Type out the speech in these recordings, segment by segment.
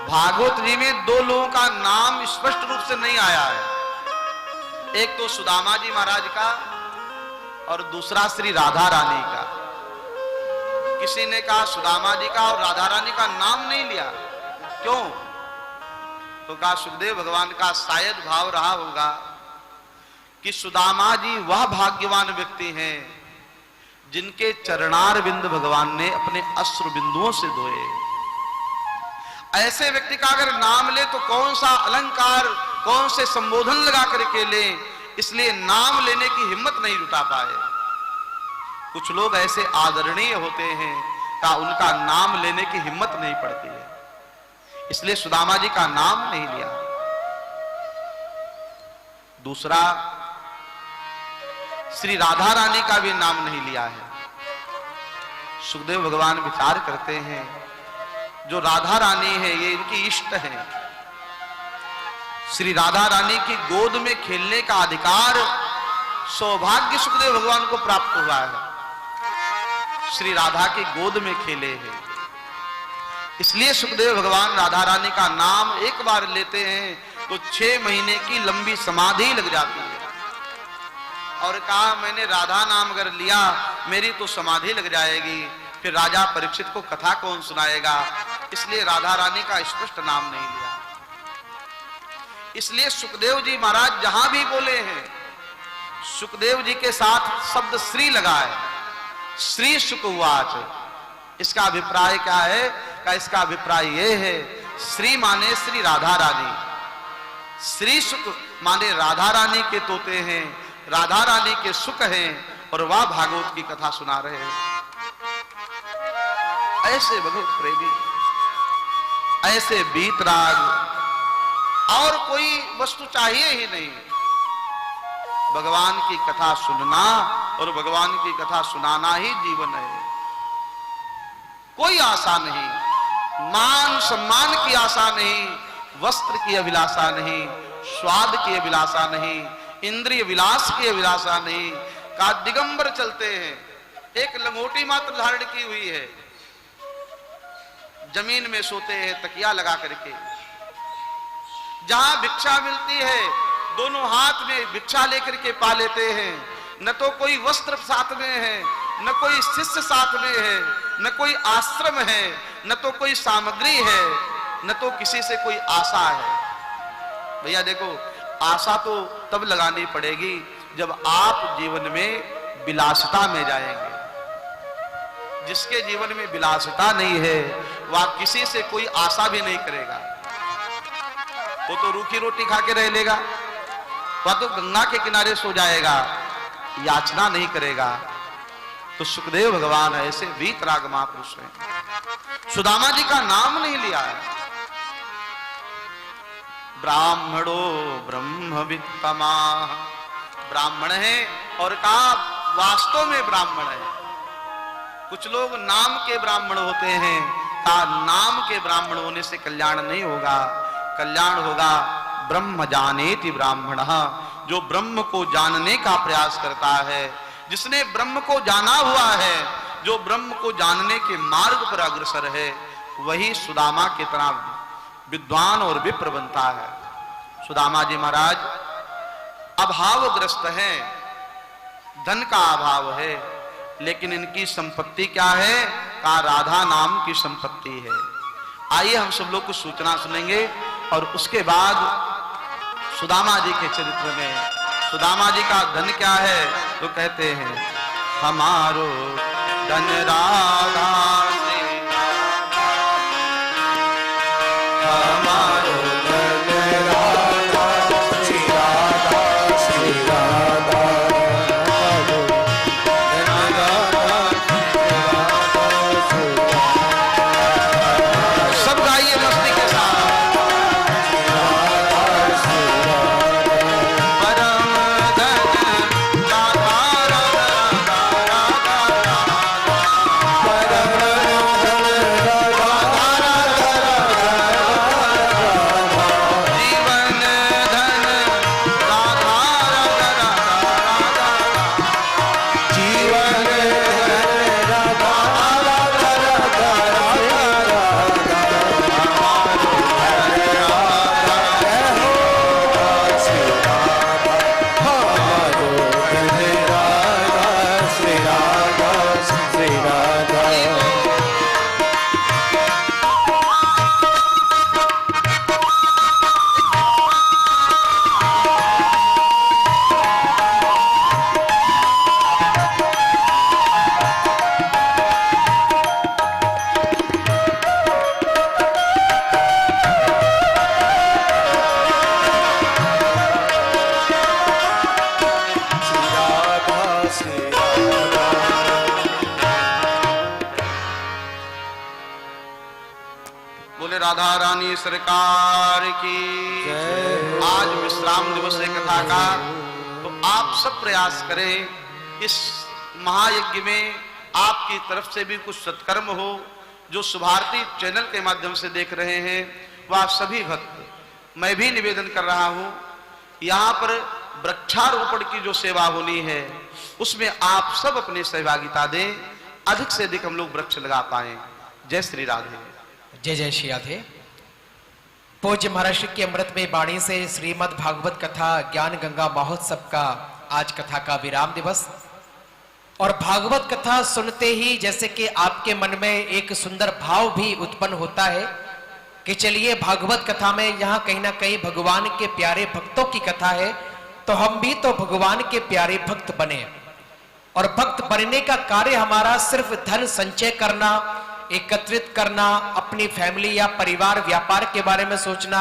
भागवत जी में दो लोगों का नाम स्पष्ट रूप से नहीं आया है, एक तो सुदामा जी महाराज का और दूसरा श्री राधा रानी का। किसी ने कहा सुदामा जी का और राधा रानी का नाम नहीं लिया, क्यों? तो कहा सुखदेव भगवान का शायद भाव रहा होगा कि सुदामा जी वह भाग्यवान व्यक्ति हैं जिनके चरणार बिंद भगवान ने अपने अश्रु बिंदुओं से धोए। ऐसे व्यक्ति का अगर नाम ले तो कौन सा अलंकार, कौन से संबोधन लगा करके ले, इसलिए नाम लेने की हिम्मत नहीं जुटा पाए। कुछ लोग ऐसे आदरणीय होते हैं का उनका नाम लेने की हिम्मत नहीं पड़ती है, इसलिए सुदामा जी का नाम नहीं लिया। दूसरा, श्री राधा रानी का भी नाम नहीं लिया है। सुखदेव भगवान विचार करते हैं जो राधा रानी है ये इनकी इष्ट है। श्री राधा रानी की गोद में खेलने का अधिकार, सौभाग्य सुखदेव भगवान को प्राप्त हुआ है। श्री राधा की गोद में खेले हैं, इसलिए सुखदेव भगवान राधा रानी का नाम एक बार लेते हैं तो 6 महीने की लंबी समाधि लग जाती है। और कहा मैंने राधा नाम अगर लिया मेरी तो समाधि लग जाएगी, फिर राजा परीक्षित को कथा कौन सुनाएगा, इसलिए राधा रानी का स्पष्ट नाम नहीं लिया। इसलिए सुखदेव जी महाराज जहां भी बोले हैं, सुखदेव जी के साथ शब्द श्री लगा है, श्री सुखवाच। इसका अभिप्राय क्या है? का इसका अभिप्राय यह है, श्री माने श्री राधा रानी, श्री सुख माने राधा रानी के तोते हैं, राधा रानी के सुख हैं और वह भागवत की कथा सुना रहे हैं। ऐसे भगवत प्रेमी, ऐसे बीतराग, और कोई वस्तु चाहिए ही नहीं। भगवान की कथा सुनना और भगवान की कथा सुनाना ही जीवन है। कोई आशा नहीं, मान सम्मान की आशा नहीं, वस्त्र की अभिलाषा नहीं, स्वाद की अभिलाषा नहीं, इंद्रिय विलास की अभिलाषा नहीं। का दिगंबर चलते हैं, एक लंगोटी मात्र धारण की हुई है, जमीन में सोते हैं तकिया लगा करके। जहां भिक्षा मिलती है दोनों हाथ में भिक्षा लेकर के पा लेते हैं। न तो कोई वस्त्र साथ में है, न कोई शिष्य साथ में है, न कोई आश्रम है, न तो कोई सामग्री है, न तो किसी से कोई आशा है। भैया देखो, आशा तो तब लगानी पड़ेगी जब आप जीवन में विलासिता में जाएंगे। जिसके जीवन में विलासिता नहीं है वह किसी से कोई आशा भी नहीं करेगा। वो तो रूखी रोटी खा के रह लेगा, वह तो गंगा के किनारे सो जाएगा, याचना नहीं करेगा। तो सुखदेव भगवान ऐसे वीतराग महापुरुष हैं। सुदामा जी का नाम नहीं लिया है। ब्राह्मणो ब्रह्मवित्तमा, ब्राह्मण है और कहा वास्तव में ब्राह्मण है। कुछ लोग नाम के ब्राह्मण होते हैं, कहा नाम के ब्राह्मण होने से कल्याण नहीं होगा, कल्याण होगा ब्रह्म जानेति ब्राह्मणः, जो ब्रह्म को जानने का प्रयास करता है, जिसने ब्रह्म को जाना हुआ है, जो ब्रह्म को जानने के मार्ग पर अग्रसर है, वही सुदामा की तरह विद्वान और विप्र बनता है। सुदामा जी महाराज अभावग्रस्त हैं, धन का अभाव है, लेकिन इनकी संपत्ति क्या है? का राधा नाम की संपत्ति है। आइए हम सब लोग कुछ सूचना सुनेंगे और उसके बाद सुदामा जी के चरित्र में, सुदामा जी का धन क्या है? तो कहते हैं हमारो धन राधा से, हमारो धन राधा श्री राधा श्री राधा, सब गाइए मस्ती के साथ। परम धन राधा राधा राधा राधा, परम राधा रानी सरकार की। आज विश्राम दिवस है कथा का, तो आप सब प्रयास करें इस महायज्ञ में आपकी तरफ से भी कुछ सत्कर्म हो। जो शुभारती चैनल के माध्यम से देख रहे हैं वह सभी भक्त, मैं भी निवेदन कर रहा हूं, यहां पर वृक्षारोपण की जो सेवा होनी है उसमें आप सब अपनी सहभागिता दें, अधिक से अधिक हम लोग वृक्ष लगा पाए। जय श्री राधे। जय जय श्री राधे। पूज्य महाराष्ट्र की अमृतमय वाणी से श्रीमद् भागवत कथा ज्ञान गंगा महोत्सव का आज कथा का विराम दिवस। और भागवत कथा सुनते ही जैसे कि आपके मन में एक सुंदर भाव भी उत्पन्न होता है कि चलिए भागवत कथा में यहाँ कहीं ना कहीं भगवान के प्यारे भक्तों की कथा है, तो हम भी तो भगवान के प्यारे भक्त बने। और भक्त बनने का कार्य हमारा सिर्फ धन संचय करना, एकत्रित करना, अपनी फैमिली या परिवार व्यापार के बारे में सोचना,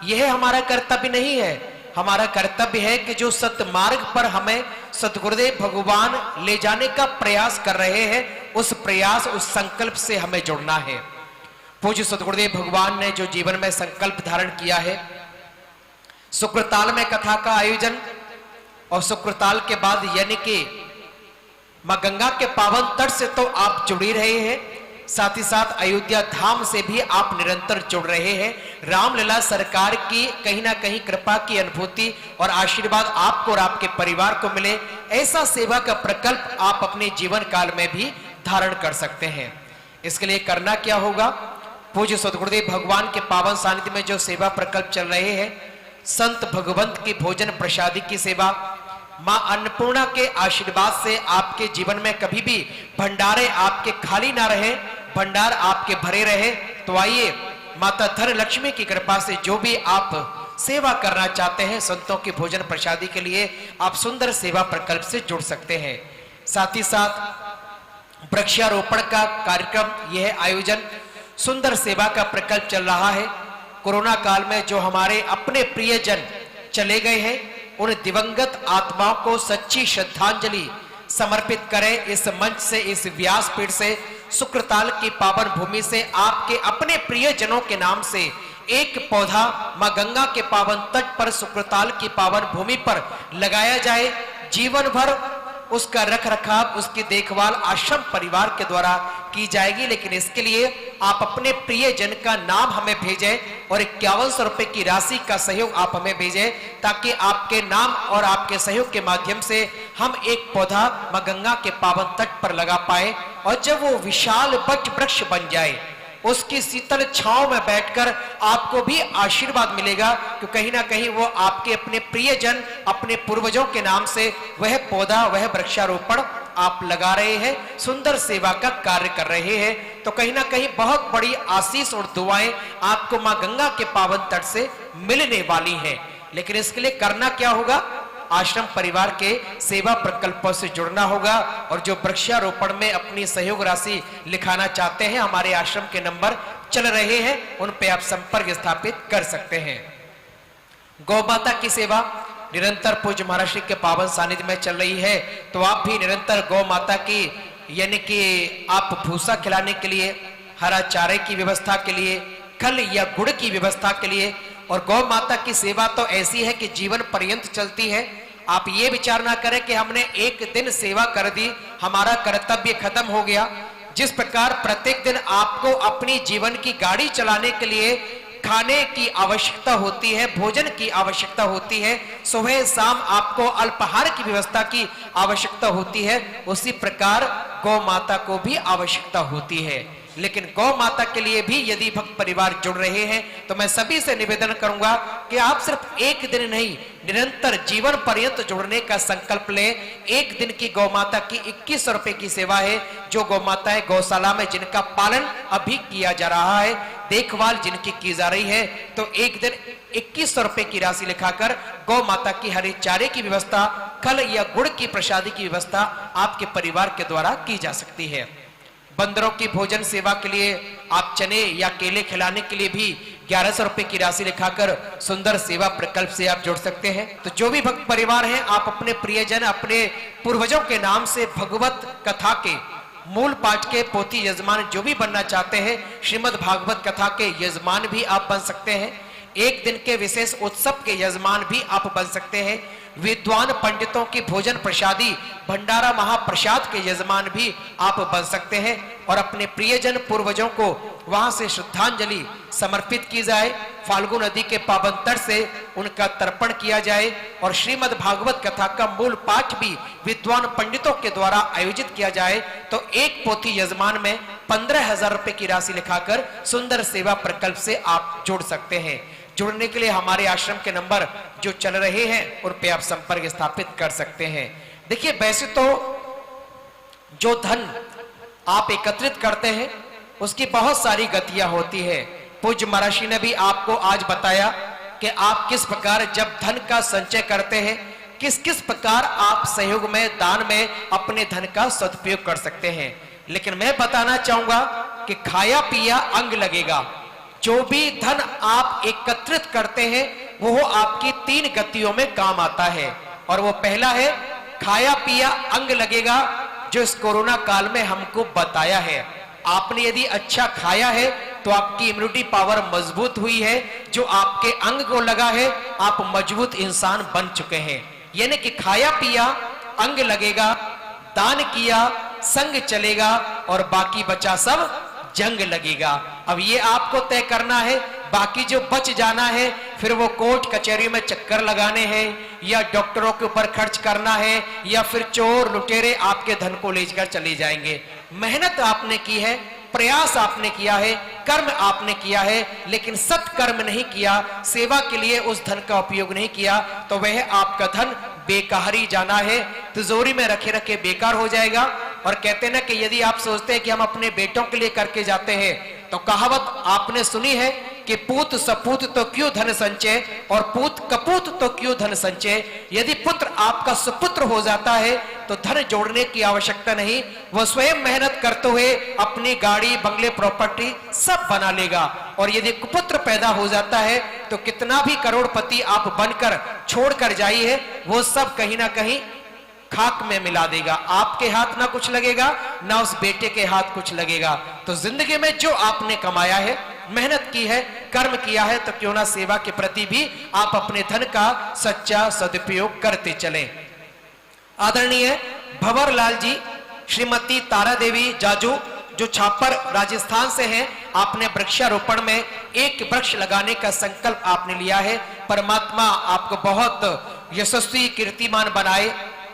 यह हमारा कर्तव्य नहीं है। हमारा कर्तव्य है कि जो सतमार्ग पर हमें सतगुरुदेव भगवान ले जाने का प्रयास कर रहे हैं, उस प्रयास, उस संकल्प से हमें जुड़ना है। पूज्य सतगुरुदेव भगवान ने जो जीवन में संकल्प धारण किया है, शुक्रताल में कथा का आयोजन, और शुक्रताल के बाद यानी कि मां गंगा के पावन तट से तो आप जुड़ ही रहे हैं, साथ ही साथ अयोध्या धाम से भी आप निरंतर जुड़ रहे हैं। रामलला सरकार की कहीं ना कहीं कृपा की अनुभूति और आशीर्वाद आपको और आपके परिवार को मिले, ऐसा सेवा का प्रकल्प आप अपने जीवन काल में भी धारण कर सकते हैं। इसके लिए करना क्या होगा? पूज्य सतगुरुदेव भगवान के पावन सानिध्य में जो सेवा प्रकल्प चल रहे हैं, संत भगवंत की भोजन प्रसादी की सेवा, मां अन्नपूर्णा के आशीर्वाद से आपके जीवन में कभी भी भंडारे आपके खाली ना रहे, भंडार आपके भरे रहे। तो आइए माता धन लक्ष्मी की कृपा से जो भी आप सेवा करना चाहते हैं संतों की भोजन प्रसादी के लिए, आप सुंदर सेवा प्रकल्प से जुड़ सकते हैं। साथ ही साथ वृक्षारोपण का कार्यक्रम, यह आयोजन सुंदर सेवा का प्रकल्प चल रहा है। कोरोना काल में जो हमारे अपने प्रियजन चले गए हैं, उन दिवंगत आत्माओं को सच्ची श्रद्धांजलि समर्पित करें। इस मंच से, इस व्यासपीठ से, शुक्रताल की पावन भूमि से आपके अपने प्रियजनों के नाम से एक पौधा मां गंगा के पावन तट पर, शुक्रताल की पावन भूमि पर लगाया जाए। जीवन भर उसका रख रखाव, उसकी देखभाल आश्रम परिवार के द्वारा की जाएगी। लेकिन इसके लिए आप अपने प्रियजन का नाम हमें भेजें और 5100 रुपए की राशि का सहयोग आप हमें भेजें, ताकि आपके नाम और आपके सहयोग के माध्यम से हम एक पौधा मां गंगा के पावन तट पर लगा पाए। और जब वो विशाल वृक्ष बन जाए, उसकी शीतल छांव में बैठकर आपको भी आशीर्वाद मिलेगा, कि कहीं ना कहीं वो आपके अपने प्रियजन, अपने पूर्वजों के नाम से वह पौधा, वह वृक्षारोपण आप लगा रहे हैं, सुंदर सेवा का कार्य कर रहे हैं। तो कहीं ना कहीं बहुत बड़ी आशीष और दुआएं आपको मां गंगा के पावन तट से मिलने वाली हैं। लेकिन इसके लिए करना क्या होगा? आश्रम परिवार के सेवा प्रकल्पों से जुड़ना होगा। और जो वृक्षारोपण में अपनी सहयोग राशि लिखाना चाहते हैं, हमारे आश्रम के नंबर चल रहे हैं, उन पे आप संपर्क स्थापित कर सकते हैं। गौ माता की सेवा निरंतर पूज्य महाराष्ट्र के पावन सानिध्य में चल रही है, तो आप भी निरंतर गौ माता की यानी कि आप भूसा खिलाने के लिए, हरा चारे की व्यवस्था के लिए, खल या गुड़ की व्यवस्था के लिए। और गौ माता की सेवा तो ऐसी है कि जीवन पर्यंत चलती है। आप ये विचार ना करें कि हमने एक दिन सेवा कर दी, हमारा कर्तव्य खत्म हो गया। जिस प्रकार प्रत्येक दिन आपको अपनी जीवन की गाड़ी चलाने के लिए खाने की आवश्यकता होती है, भोजन की आवश्यकता होती है, सुबह शाम आपको अल्पाहार की व्यवस्था की आवश्यकता होती है, उसी प्रकार गौ माता को भी आवश्यकता होती है। लेकिन गौ माता के लिए भी यदि भक्त परिवार जुड़ रहे हैं, तो मैं सभी से निवेदन करूंगा कि आप सिर्फ एक दिन नहीं, निरंतर जीवन पर्यंत जुड़ने का संकल्प लें। एक दिन की गौ माता की 2100 रुपए की सेवा है। जो गौ माता है गौशाला में जिनका पालन अभी किया जा रहा है, देखभाल जिनकी की जा रही है, तो एक दिन 2100 रुपए की राशि लिखाकर गौ माता की हरे चारे की व्यवस्था, खल या गुड़ की प्रसादी की व्यवस्था आपके परिवार के द्वारा की जा सकती है। बंदरों की भोजन सेवा के लिए आप चने या केले खिलाने के लिए भी 1100 रुपए की राशि लिखाकर सुंदर सेवा प्रकल्प से आप जुड़ सकते हैं। तो जो भी भक्त परिवार हैं, आप अपने प्रियजन, अपने पूर्वजों के नाम से भगवत कथा के मूल पाठ के पोथी यजमान जो भी बनना चाहते हैं, श्रीमद् भागवत कथा के यजमान भी आप बन सकते हैं। एक दिन के विशेष उत्सव के यजमान भी आप बन सकते हैं। विद्वान पंडितों की भोजन प्रसादी भंडारा महाप्रसाद के यजमान भी आप बन सकते हैं और अपने प्रियजन पूर्वजों को वहां से श्रद्धांजलि समर्पित की जाए, फाल्गु नदी के पावन तट से उनका तर्पण किया जाए और श्रीमद् भागवत कथा का मूल पाठ भी विद्वान पंडितों के द्वारा आयोजित किया जाए तो एक पोथी यजमान में 15,000 रुपए की राशि लिखाकर सुंदर सेवा प्रकल्प से आप जुड़ सकते हैं। जुड़ने के लिए हमारे आश्रम के नंबर जो चल रहे हैं उन पे आप संपर्क स्थापित कर सकते हैं। देखिए, वैसे तो जो धन आप एकत्रित करते हैं उसकी बहुत सारी गतियां होती है। पूज्य महर्षि ने भी आपको आज बताया कि आप किस प्रकार जब धन का संचय करते हैं, किस किस प्रकार आप सहयोग में, दान में अपने धन का सदुपयोग कर सकते हैं। लेकिन मैं बताना चाहूंगा कि खाया पिया अंग लगेगा। जो भी धन आप एकत्रित करते हैं वो आपकी 3 गतियों में काम आता है और वो पहला है खाया पिया अंग लगेगा, जो इस कोरोना काल में हमको बताया है। आपने यदि अच्छा खाया है तो आपकी इम्यूनिटी पावर मजबूत हुई है, जो आपके अंग को लगा है आप मजबूत इंसान बन चुके हैं। यानी कि खाया पिया अंग लगेगा, दान किया संग चलेगा और बाकी बचा सब जंग लगेगा। अब ये आपको तय करना है, बाकी जो बच जाना है फिर वो कोर्ट कचहरी में चक्कर लगाने हैं या डॉक्टरों के ऊपर खर्च करना है या फिर चोर लुटेरे आपके धन को लेकर चले जाएंगे। मेहनत आपने की है, प्रयास आपने किया है, कर्म आपने किया है, लेकिन सत्कर्म नहीं किया, सेवा के लिए उस धन का उपयोग नहीं किया तो वह आपका धन बेकारी जाना है, तिजोरी में रखे रखे बेकार हो जाएगा। और कहते ना कि यदि आप सोचते हैं कि हम अपने बेटों के लिए करके जाते हैं तो कहावत आपने सुनी है कि पूत सपूत तो क्यों धन संचय और पूत कपूत तो क्यों धन संचय। यदि पुत्र आपका सुपुत्र हो जाता है तो धन जोड़ने की आवश्यकता नहीं, वह स्वयं मेहनत करते हुए अपनी गाड़ी बंगले प्रॉपर्टी सब बना लेगा। और यदि कुपुत्र पैदा हो जाता है तो कितना भी करोड़पति आप बनकर छोड़कर जाइए, वो सब कहीं ना कहीं खाक में मिला देगा। आपके हाथ ना कुछ लगेगा ना उस बेटे के हाथ कुछ लगेगा। तो जिंदगी में जो आपने कमाया है, मेहनत की है, कर्म किया है, तो क्यों ना सेवा के प्रति भी आप अपने धन का सच्चा सदुपयोग करते चलें। आदरणीय भंवर लाल जी, श्रीमती तारा देवी जाजू जो छापर राजस्थान से हैं, आपने वृक्षारोपण में एक वृक्ष लगाने का संकल्प आपने लिया है। परमात्मा आपको बहुत यशस्वी कीर्तिमान बनाए,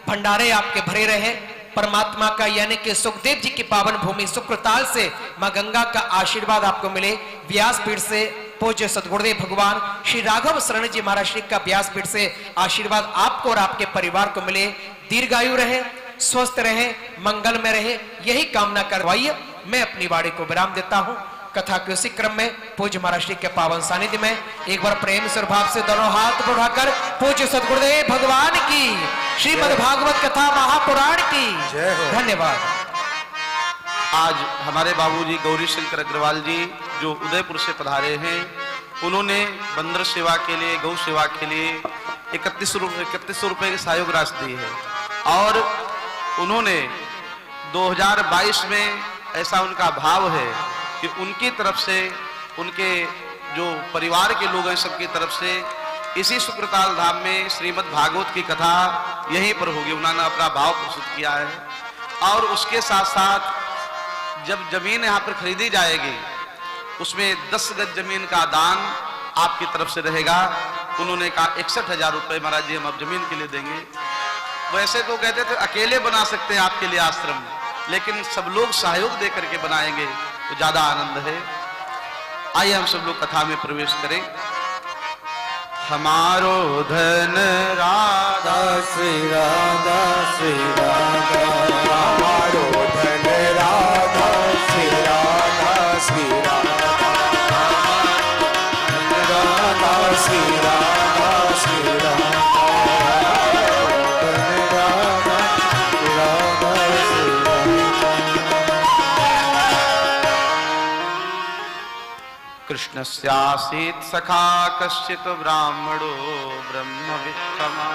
भंडारे आपके भरे रहे। परमात्मा का यानी कि सुखदेव जी की पावन भूमि शुक्रताल से मां गंगा का आशीर्वाद आपको मिले। व्यासपीठ से पूज्य सद्गुरुदेव भगवान श्री राघव शरण जी महाराज श्री का व्यासपीठ से आशीर्वाद आपको और आपके परिवार को मिले। दीर्घायु रहे, स्वस्थ रहे, मंगल में रहे, यही कामना करवाइए। मैं अपनी वाणी को विराम देता हूं। कथा के उसी क्रम में पूज्य महाराज श्री के पावन सानिध्य में एक बार प्रेम स्वभाव से दोनों हाथ बढ़ाकर पूज्य सद्गुरुदेव भगवान की श्रीमद् भागवत कथा महापुराण की धन्यवाद। आज हमारे बाबूजी गौरी शंकर अग्रवाल जी जो उदयपुर से पधारे हैं, उन्होंने बंदर सेवा के लिए, गौ सेवा के लिए 3100 रुपए की सहयोग राशि दी है। और उन्होंने 2022 में ऐसा उनका भाव है कि उनकी तरफ से, उनके जो परिवार के लोग हैं सबकी तरफ से इसी शुक्रताल धाम में श्रीमद् भागवत की कथा यहीं पर होगी। उन्होंने अपना भाव प्रस्तुत किया है। और उसके साथ साथ जब जमीन यहाँ पर खरीदी जाएगी उसमें 10 गज जमीन का दान आपकी तरफ से रहेगा। उन्होंने कहा 61,000 रुपए महाराज जी हम अब जमीन के लिए देंगे। वैसे तो कहते थे अकेले बना सकते हैं आपके लिए आश्रम, लेकिन सब लोग सहयोग दे करके बनाएंगे तो ज्यादा आनंद है। आइए हम सब लोग कथा में प्रवेश करें। हमारो धन राधा श्री राधा श्री राधा, हमारो धन राधा श्री राधा श्री राधा, राधा श्री राधा श्री राधा, धन राधा राधा श्री कृष्णस्यासीत् सखा कश्चित् ब्राह्मणो ब्रह्मवित्तमा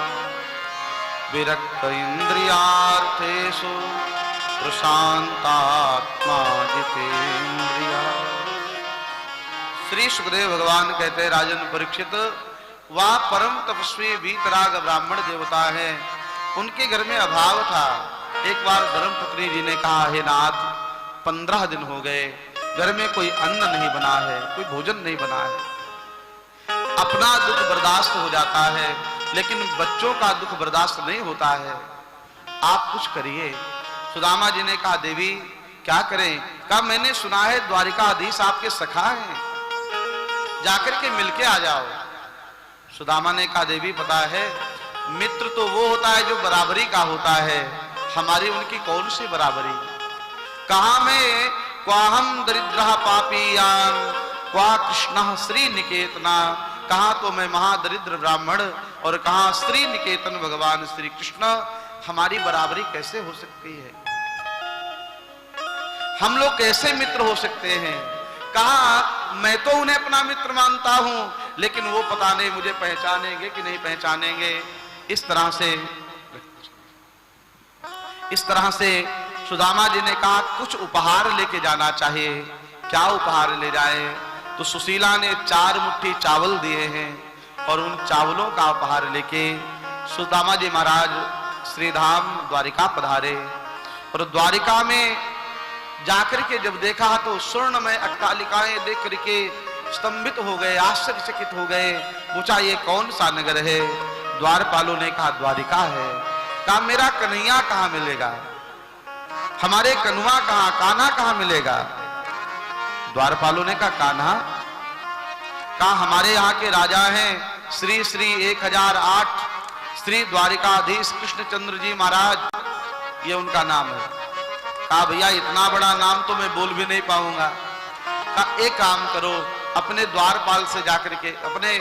विरक्त इंद्रियार्थेषु प्रशांतात्मा जितेन्द्रिया। श्री सुखदेव भगवान कहते हैं, राजन परीक्षित, वह परम तपस्वी वीतराग ब्राह्मण देवता है, उनके घर में अभाव था। एक बार धर्मपत्नी जी ने कहा, हे नाथ, 15 दिन हो गए, घर में कोई अन्न नहीं बना है, कोई भोजन नहीं बना है। अपना दुख बर्दाश्त हो जाता है, लेकिन बच्चों का दुख बर्दाश्त नहीं होता है, आप कुछ करिए। सुदामा जी ने कहा, देवी क्या करें? कहा, मैंने सुना है द्वारिकाधीश आपके सखा हैं, जाकर के मिलके आ जाओ। सुदामा ने कहा, देवी पता है, मित्र तो वो होता है जो बराबरी का होता है, हमारी उनकी कौन सी बराबरी? कहा मैं क्वाहम दरिद्रः पापीयान क्वा कृष्णः श्री निकेतना। कहा तो मैं महादरिद्र ब्राह्मण और कहा श्री निकेतन भगवान श्री कृष्ण, हमारी बराबरी कैसे हो सकती है? हम लोग कैसे मित्र हो सकते हैं? कहा मैं तो उन्हें अपना मित्र मानता हूं, लेकिन वो पता नहीं मुझे पहचानेंगे कि नहीं पहचानेंगे। इस तरह से सुदामा जी ने कहा, कुछ उपहार लेके जाना चाहिए। क्या उपहार ले जाए? तो सुशीला ने 4 मुट्ठी चावल दिए हैं और उन चावलों का उपहार लेके सुदामा जी महाराज श्रीधाम द्वारिका पधारे। और द्वारिका में जाकर के जब देखा तो स्वर्णमय अट्टालिकाएं देख करके स्तंभित हो गए, आश्चर्यचकित हो गए। पूछा, ये कौन सा नगर है? द्वारपालों ने कहा, द्वारिका है। कहा, मेरा कन्हैया कहां मिलेगा? हमारे कन्हवा कहां, कान्हा कहां मिलेगा? द्वारपालों ने कहा, कान्हा? कहा, हमारे यहाँ के राजा हैं श्री श्री 1008 श्री द्वारिकाधीश कृष्णचंद्र जी महाराज, ये उनका नाम है। कहा, भैया इतना बड़ा नाम तो मैं बोल भी नहीं पाऊंगा। कहा, एक काम करो, अपने द्वारपाल से जाकर के, अपने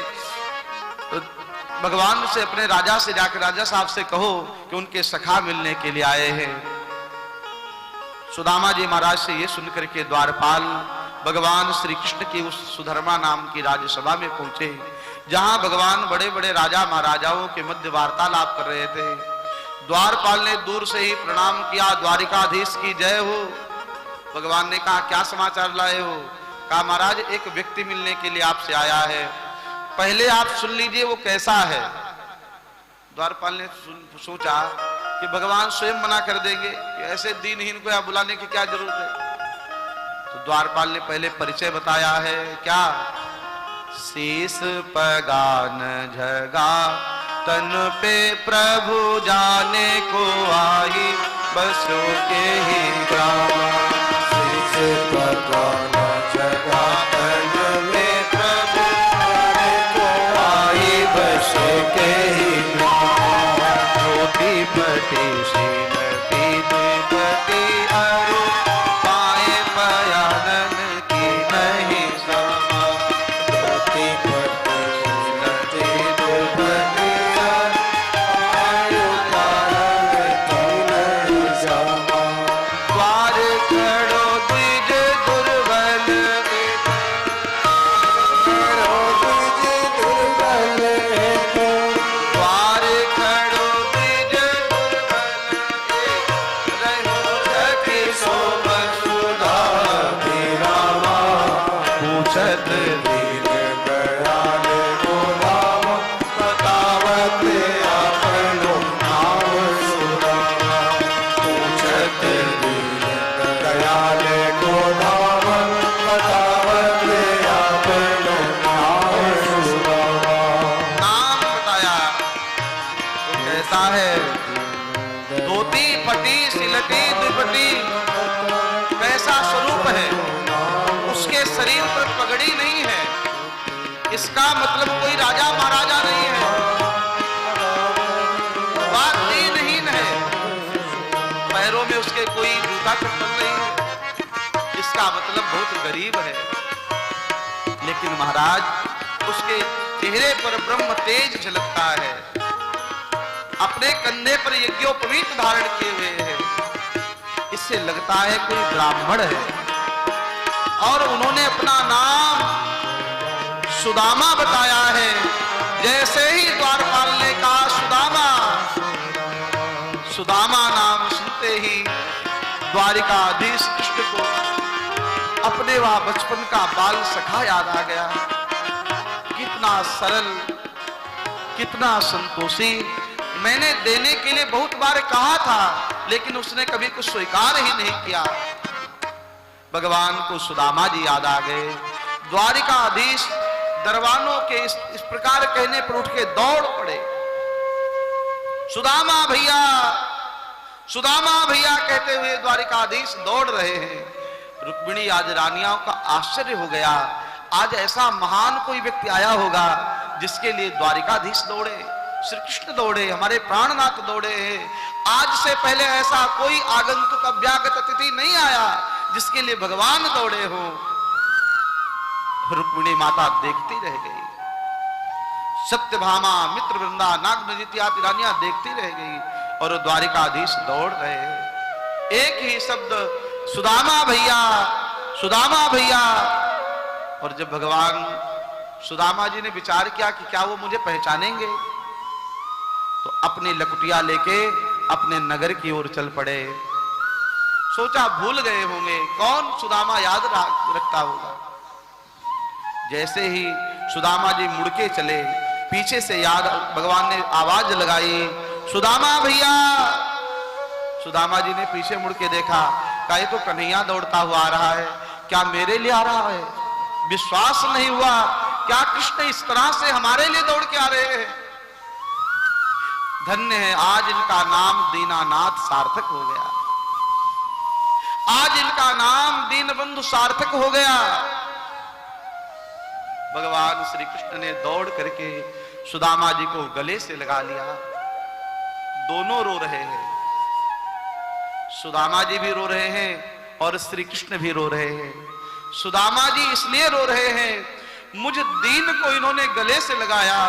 भगवान से, अपने राजा से जाकर राजा साहब से कहो कि उनके सखा मिलने के लिए आए हैं। सुदामा जी महाराज से ये सुनकर के द्वारपाल भगवान श्री कृष्ण की उस सुधर्मा नाम की राज्यसभा में पहुंचे, जहां भगवान बड़े बड़े राजा महाराजाओं के मध्य वार्तालाप कर रहे थे। द्वारपाल ने दूर से ही प्रणाम किया, द्वारिकाधीश की जय हो। भगवान ने कहा, क्या समाचार लाए हो? कहा, महाराज एक व्यक्ति मिलने के लिए आपसे आया है, पहले आप सुन लीजिए वो कैसा है। द्वारपाल ने सोचा कि भगवान स्वयं मना कर देंगे कि ऐसे दीनहीन को यहाँ बुलाने की क्या जरूरत है। तो द्वारपाल ने पहले परिचय बताया है, क्या? शीस पगान झगा तन पे प्रभु जाने को आई, बसों के ही ग्राम। शीस पगान झगा तन में प्रभु जाने को आई, बसों के ही ग्राम। ज्योतिपति श्रीमती द्विपति अरु पाए पयानन की नहीं समा। ज्योतिपति श्रीमती द्विपति द्वार खड़ो द्विज दुर्बल, द्वार खड़ो द्विज दुर्बल, रहो सखी सोम सुधा रामा पूछत दीन दयाल को राम, बतावत आपनो नाम सुनावा। पूछत दीन दयाल को राम, बतावत आपनो नाम सुनावा। नाम बताया तो कैसा है? धोती फटी सिलटी दुपटी, कैसा स्वरूप है? उसके शरीर पर पगड़ी नहीं है, इसका मतलब कोई राजा महाराजा नहीं है, बात दीनहीन है। पैरों में उसके कोई जूता चप्पल नहीं है, इसका मतलब बहुत गरीब है। लेकिन महाराज उसके चेहरे पर ब्रह्म तेज झलकता है, अपने कंधे पर यज्ञोपवीत धारण किए हुए है, इससे लगता है कोई ब्राह्मण है। और उन्होंने अपना नाम सुदामा बताया है। जैसे ही द्वारपाल ने कहा सुदामा, सुदामा नाम सुनते ही द्वारिकाधीश कृष्ण को अपने वह बचपन का बाल सखा याद आ गया। कितना सरल, कितना संतोषी। मैंने देने के लिए बहुत बार कहा था, लेकिन उसने कभी कुछ स्वीकार ही नहीं किया। भगवान को सुदामा जी याद आ गए। द्वारिकाधीश दरबानों के इस प्रकार कहने पर उठ के दौड़ पड़े। सुदामा भैया, सुदामा भैया कहते हुए द्वारिकाधीश दौड़ रहे हैं। रुक्मिणी आज रानियों का आश्चर्य हो गया। आज ऐसा महान कोई व्यक्ति आया होगा जिसके लिए द्वारिकाधीश दौड़े, श्री कृष्ण दौड़े, हमारे प्राणनाथ दौड़े हैं। आज से पहले ऐसा कोई आगंतुक अभ्यागत अतिथि नहीं आया जिसके लिए भगवान दौड़े हो। रुक्मिणी माता देखती रह गई। सत्यभामा, मित्र वृंदा, नागनजिती आदि रानियां देखती रह गई और द्वारिकाधीश दौड़ रहे। एक ही शब्द, सुदामा भैया, सुदामा भैया। और जब भगवान सुदामा जी ने विचार किया कि क्या वो मुझे पहचानेंगे, तो अपनी लकुटिया लेके अपने नगर की ओर चल पड़े। सोचा भूल गए होंगे, कौन सुदामा याद रखता होगा। जैसे ही सुदामा जी मुड़ के चले, पीछे से याद भगवान ने आवाज लगाई, सुदामा भैया। सुदामा जी ने पीछे मुड़ के देखा, कहा ये तो कन्हैया दौड़ता हुआ आ रहा है, क्या मेरे लिए आ रहा है? विश्वास नहीं हुआ, क्या कृष्ण इस तरह से हमारे लिए दौड़ के आ रहे हैं? धन्य है, आज इनका नाम दीनानाथ सार्थक हो गया। आज इनका नाम दीनबंधु सार्थक हो गया। भगवान श्री कृष्ण ने दौड़ करके सुदामा जी को गले से लगा लिया। दोनों रो रहे हैं, सुदामा जी भी रो रहे हैं और श्री कृष्ण भी रो रहे हैं। सुदामा जी इसलिए रो रहे हैं, मुझ दीन को इन्होंने गले से लगाया,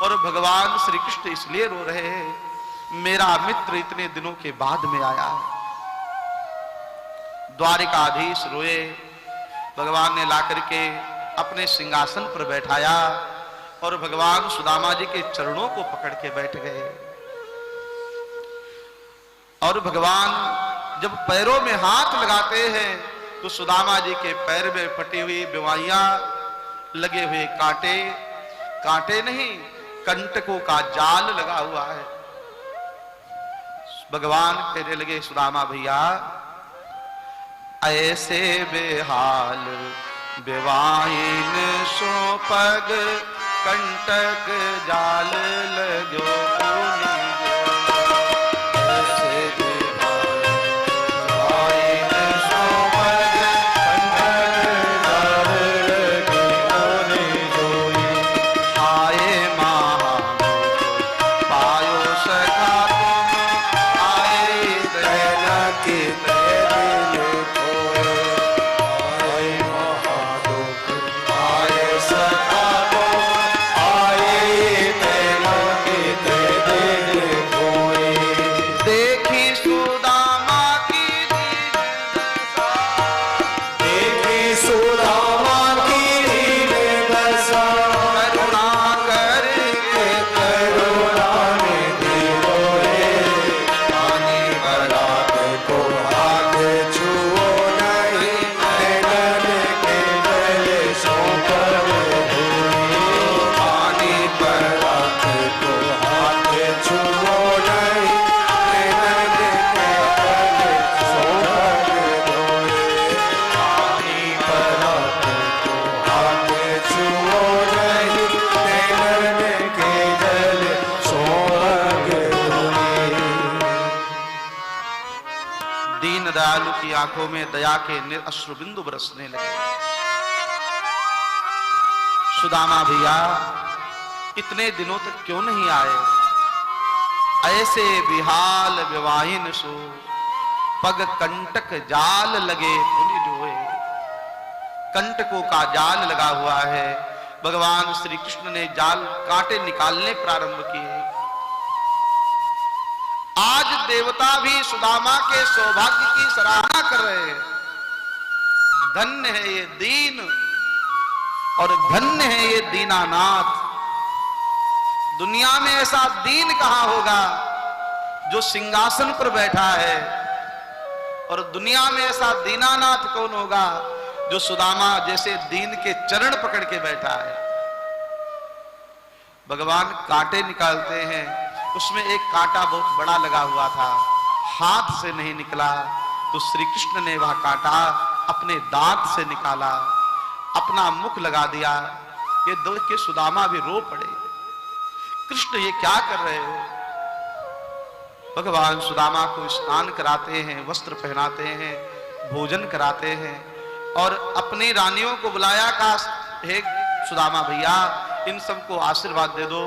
और भगवान श्री कृष्ण इसलिए रो रहे हैं, मेरा मित्र इतने दिनों के बाद में आया है। द्वारिकाधीश रोए। भगवान ने लाकर के अपने सिंहासन पर बैठाया और भगवान सुदामा जी के चरणों को पकड़ के बैठ गए। और भगवान जब पैरों में हाथ लगाते हैं तो सुदामा जी के पैर में फटी हुई बीमारियां, लगे हुए कांटे, कांटे नहीं कंटकों का जाल लगा हुआ है। भगवान कहने लगे, सुदामा भैया ऐसे बेहाल बेवाइन सो पग कंटक जाल लगो पुनि। दयालु की आंखों में दया के अश्रु बिंदु बरसने लगे। सुदामा भैया इतने दिनों तक क्यों नहीं आए? ऐसे बिहाल विवाहिन सो पग कंटक जाल लगे पुनि जोए। कंटकों का जाल लगा हुआ है। भगवान श्री कृष्ण ने जाल कांटे निकालने प्रारंभ किए। आज देवता भी सुदामा के सौभाग्य की सराहना कर रहे हैं। धन्य है ये दीन और धन्य है ये दीनानाथ। दुनिया में ऐसा दीन कहां होगा जो सिंहासन पर बैठा है, और दुनिया में ऐसा दीनानाथ कौन होगा जो सुदामा जैसे दीन के चरण पकड़ के बैठा है। भगवान कांटे निकालते हैं, उसमें एक कांटा बहुत बड़ा लगा हुआ था, हाथ से नहीं निकला, तो श्री कृष्ण ने वह कांटा अपने दांत से निकाला, अपना मुख लगा दिया। ये देख के सुदामा भी रो पड़े, कृष्ण ये क्या कर रहे हो। भगवान सुदामा को स्नान कराते हैं, वस्त्र पहनाते हैं, भोजन कराते हैं और अपनी रानियों को बुलाया, कहा हे सुदामा भैया इन सबको आशीर्वाद दे दो।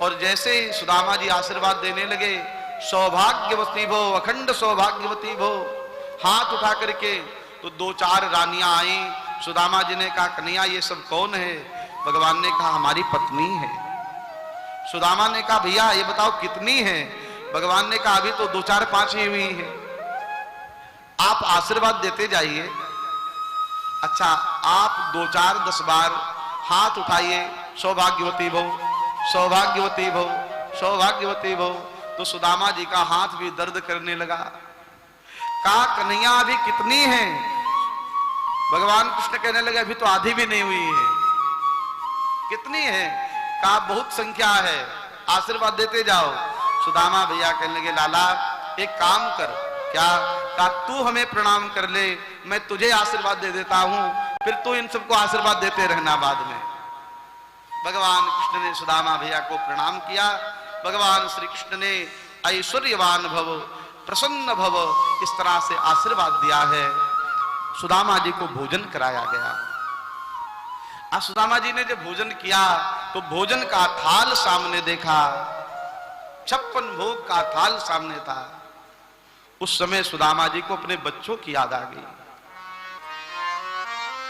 और जैसे ही सुदामा जी आशीर्वाद देने लगे, सौभाग्यवती भो, अखंड सौभाग्यवती भो, हाथ उठा करके, तो 2-4 रानियां आई। सुदामा जी ने कहा कन्हैया ये सब कौन है। भगवान ने कहा हमारी पत्नी है। सुदामा ने कहा भैया ये बताओ कितनी है। भगवान ने कहा अभी तो 2-4-5 ही हुई है, आप आशीर्वाद देते जाइए। अच्छा आप 2-4-10 बार हाथ उठाइए, सौभाग्यवती भो, सौभाग्यवती भो, सौभाग्यवती भो। तो सुदामा जी का हाथ भी दर्द करने लगा। कहा कन्हैया अभी कितनी है। भगवान कृष्ण कहने लगे अभी तो आधी भी नहीं हुई है। कितनी है। कहा बहुत संख्या है, आशीर्वाद देते जाओ। सुदामा भैया कहने लगे लाला एक काम कर। क्या। कहा तू हमें प्रणाम कर ले, मैं तुझे आशीर्वाद दे देता हूं, फिर तू इन सबको आशीर्वाद देते रहना बाद में। भगवान कृष्ण ने सुदामा भैया को प्रणाम किया। भगवान श्री कृष्ण ने ऐश्वर्यवान भव, प्रसन्न भव, इस तरह से आशीर्वाद दिया है। सुदामा जी को भोजन कराया गया। आज सुदामा जी ने जब भोजन किया तो भोजन का थाल सामने देखा, 56 भोग का थाल सामने था। उस समय सुदामा जी को अपने बच्चों की याद आ गई।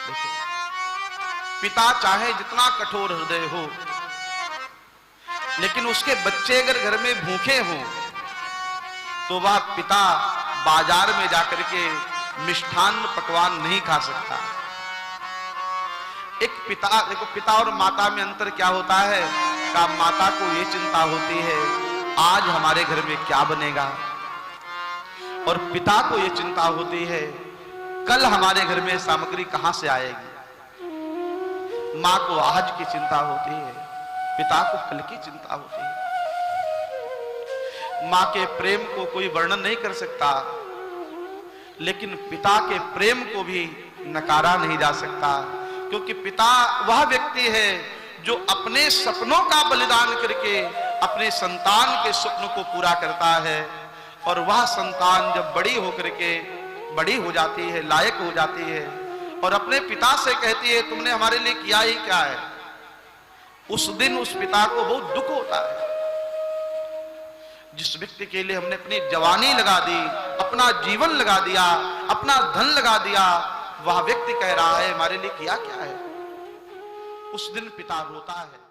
देखो पिता चाहे जितना कठोर हृदय हो, लेकिन उसके बच्चे अगर घर में भूखे हों तो वह पिता बाजार में जाकर के मिष्ठान्न पकवान नहीं खा सकता। एक पिता, देखो पिता और माता में अंतर क्या होता है। का माता को ये चिंता होती है आज हमारे घर में क्या बनेगा, और पिता को ये चिंता होती है कल हमारे घर में सामग्री कहां से आएगी। मां को आज की चिंता होती है, पिता को कल की चिंता होती है। मां के प्रेम को कोई वर्णन नहीं कर सकता, लेकिन पिता के प्रेम को भी नकारा नहीं जा सकता, क्योंकि पिता वह व्यक्ति है जो अपने सपनों का बलिदान करके अपने संतान के स्वप्न को पूरा करता है। और वह संतान जब बड़ी होकर के बड़ी हो जाती है, लायक हो जाती है, और अपने पिता से कहती है तुमने हमारे लिए किया ही क्या है, उस दिन उस पिता को बहुत दुख होता है। जिस व्यक्ति के लिए हमने अपनी जवानी लगा दी, अपना जीवन लगा दिया, अपना धन लगा दिया, वह व्यक्ति कह रहा है हमारे लिए किया क्या है, उस दिन पिता रोता है।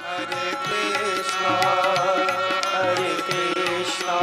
हरे कृष्णा